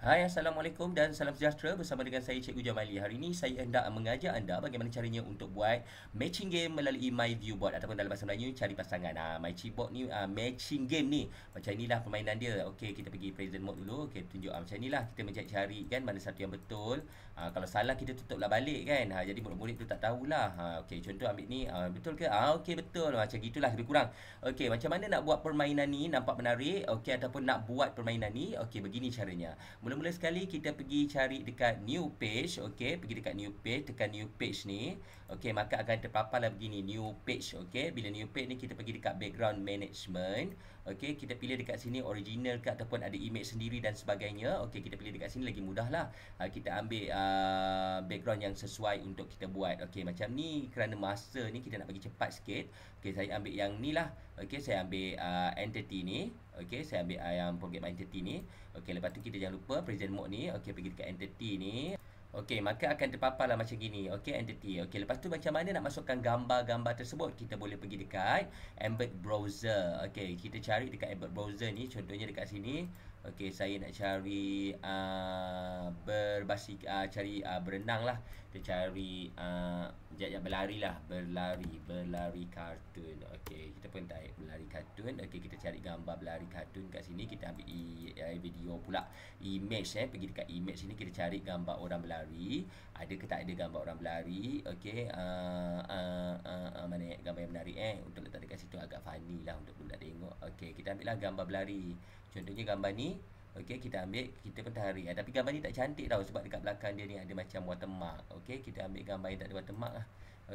Hai, Assalamualaikum dan salam sejahtera bersama dengan saya Cikgu Jamali. Hari ini saya hendak mengajar anda bagaimana caranya untuk buat matching game melalui My View Board ataupun dalam bahasa Melayu cari pasangan. Matching board ni, matching game ni macam inilah permainan dia. Okey, kita pergi present mode dulu. Okey, tunjuk macam inilah kita mencari kan mana satu yang betul. Kalau salah kita tutuplah balik kan. Jadi murid-murid tu tak tahulah. Okey, contoh ambil ni, betul ke? Okey, betul. Macam gitulah lebih kurang. Okey, macam mana nak buat permainan ni nampak menarik? Okey, ataupun nak buat permainan ni? Okey, begini caranya. Mula-mula sekali kita pergi cari dekat new page. Okey, pergi dekat new page, tekan new page ni. Okey, maka akan terpaparlah begini new page. Okey, bila new page ni kita pergi dekat background management. Okey, kita pilih dekat sini original ke ataupun ada image sendiri dan sebagainya. Okey, kita pilih dekat sini lagi mudahlah. Kita ambil background yang sesuai untuk kita buat. Okey, macam ni kerana masa ni kita nak bagi cepat sikit. Okey, saya ambil yang ni lah. Okey, saya ambil entity ni. Okey, saya ambil yang forget my entity ni. Okey, lepas tu kita jangan lupa present mode ni. Okey, pergi dekat entity ni. Okey, maka akan terpaparlah macam gini. Okey, entity. Okey, lepas tu macam mana nak masukkan gambar-gambar tersebut? Kita boleh pergi dekat embed browser. Okey, kita cari dekat embed browser ni. Contohnya dekat sini. Okey, saya nak cari cari berenang lah. Kita cari berlari lah. Berlari kartun. Okey, kita pun type berlari kartun. Okey, kita cari gambar berlari kartun kat sini. Kita ambil video pula. Image pergi dekat image ni kita cari gambar orang berlari. Ada ke tak ada gambar orang berlari? Okey, mana gambar yang menarik untuk letak dekat situ agak funny lah untuk budak tengok. Okey, kita ambil lah gambar berlari. Contohnya gambar ni. Okey, kita ambil, kita pun tarik. Tapi gambar ni tak cantik tau sebab dekat belakang dia ni ada macam watermark. Okey, kita ambil gambar yang tak ada watermark lah.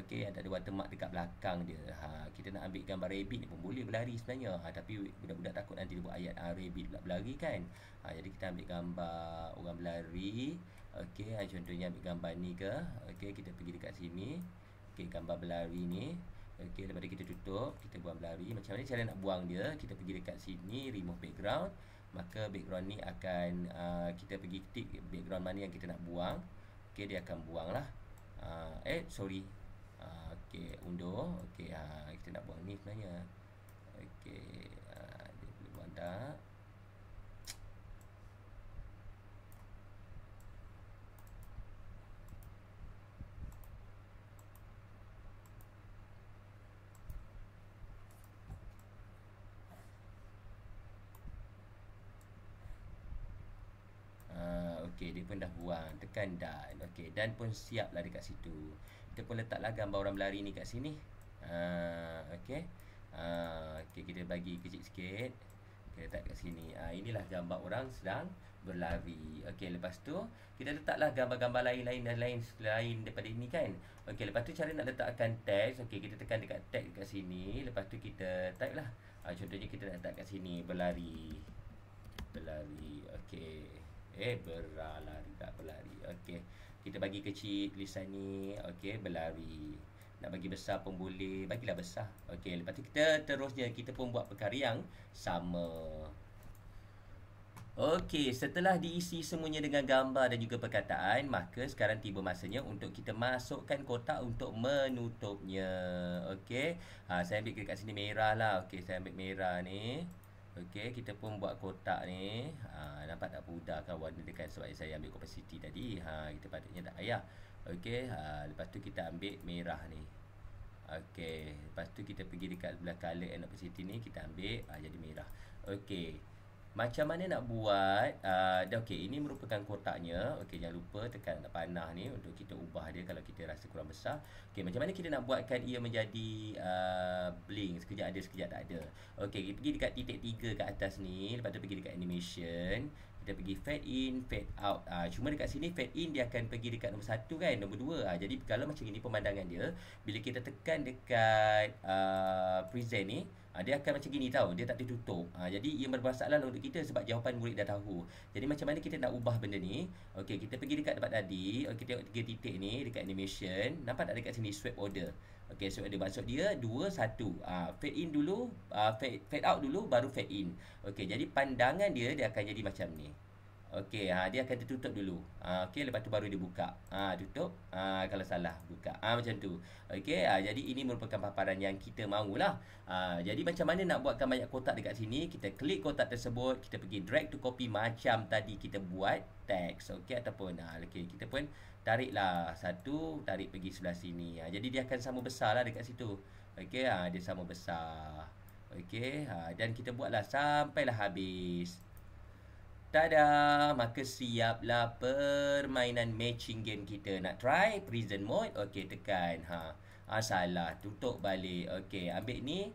Okey, yang tak ada watermark dekat belakang dia. Kita nak ambil gambar rabbit ni pun boleh berlari sebenarnya. Tapi budak-budak takut nanti dia buat ayat rabbit pula berlari kan. Jadi kita ambil gambar orang berlari. Okey, contohnya ambil gambar ni ke. Okey, kita pergi dekat sini. Okey, gambar berlari ni. Okey, lepas tu kita tutup, kita buang berlari. Macam mana cara nak buang dia? Kita pergi dekat sini, remove background. Maka background ni akan kita pergi ketik background mana yang kita nak buang. Okey, dia akan buang lah. Sorry. Okey, undur. Okey, kita nak buang ni sebenarnya. Okey, dia boleh buang tak? Okey, dia pun dah buang. Tekan done. Okey, dan pun siap lah dekat situ. Kita pun letaklah gambar orang berlari ni kat sini. Okey. Okey, kita bagi kecil sikit. Kita letak kat sini. Inilah gambar orang sedang berlari. Okey, lepas tu kita letaklah gambar-gambar lain-lain dan lain selain daripada ini kan. Okey, lepas tu cara nak letakkan teks. Okey, kita tekan dekat tag kat sini. Lepas tu kita type lah. Contohnya kita nak letak kat sini berlari. Berlari. Okey. Berlari tak berlari. Okey. Kita bagi kecil tulisan ni. Okey, berlari. Nak bagi besar pun boleh. Bagilah besar. Okey, lepas tu kita terusnya kita pun buat perkara yang sama. Okey, setelah diisi semuanya dengan gambar dan juga perkataan, maka sekarang tiba masanya untuk kita masukkan kotak untuk menutupnya. Okey. Saya ambil dekat sini merah lah. Okey, saya ambil merah ni. Okey, kita pun buat kotak ni. Nampak tak mudah kan warna dia kan sebab saya ambil opacity tadi. Kita patutnya tak payah. Okey, lepas tu kita ambil merah ni. Okey, lepas tu kita pergi dekat sebelah color and opacity ni, kita ambil jadi merah. Okey. Macam mana nak buat? Okey, ini merupakan kotaknya. Okey, jangan lupa tekan panah ni untuk kita ubah dia kalau kita rasa kurang besar. Okey, macam mana kita nak buatkan ia menjadi blink? Sekejap ada, sekejap tak ada. Okey, kita pergi dekat titik 3 kat atas ni. Lepas tu pergi dekat animation. Kita pergi fade in, fade out. Cuma dekat sini fade in dia akan pergi dekat nombor 1 kan, nombor 2. Jadi kalau macam ini pemandangan dia, bila kita tekan dekat present ni, dia akan macam gini tau. Dia tak tertutup. Jadi ia bermasalah untuk kita sebab jawapan murid dah tahu. Jadi macam mana kita nak ubah benda ni? Okey, kita pergi dekat tempat tadi. Okey, tengok 3 titik ni dekat animation. Nampak tak dekat sini swap order? Okey, swap order maksud dia 2 1. Fade in dulu, fade out dulu baru fade in. Okey, jadi pandangan dia akan jadi macam ni. Okey, dia akan tertutup dulu. Okey, lepas tu baru dia buka. Tutup. Kalau salah buka. Macam tu. Okey, jadi ini merupakan paparan yang kita mahulah. Jadi macam mana nak buatkan banyak kotak dekat sini? Kita klik kotak tersebut, kita pergi drag to copy macam tadi kita buat teks. Okey, ataupun okey, kita pun tariklah satu, tarik pergi sebelah sini. Jadi dia akan sama besarlah dekat situ. Okey, dia sama besar. Okey, dan kita buatlah sampailah habis. Tada! Maka siaplah permainan matching game kita. Nak try prison mode? Okey, tekan. Salah. Tutup balik. Okey, ambil ni.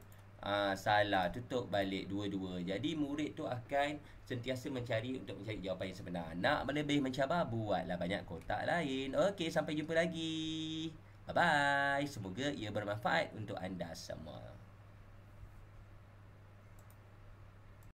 Salah. Tutup balik dua-dua. Jadi murid tu akan sentiasa mencari untuk mencari jawapan yang sebenar. Nak lebih mencabar? Buatlah banyak kotak lain. Okey, sampai jumpa lagi. Bye-bye. Semoga ia bermanfaat untuk anda semua.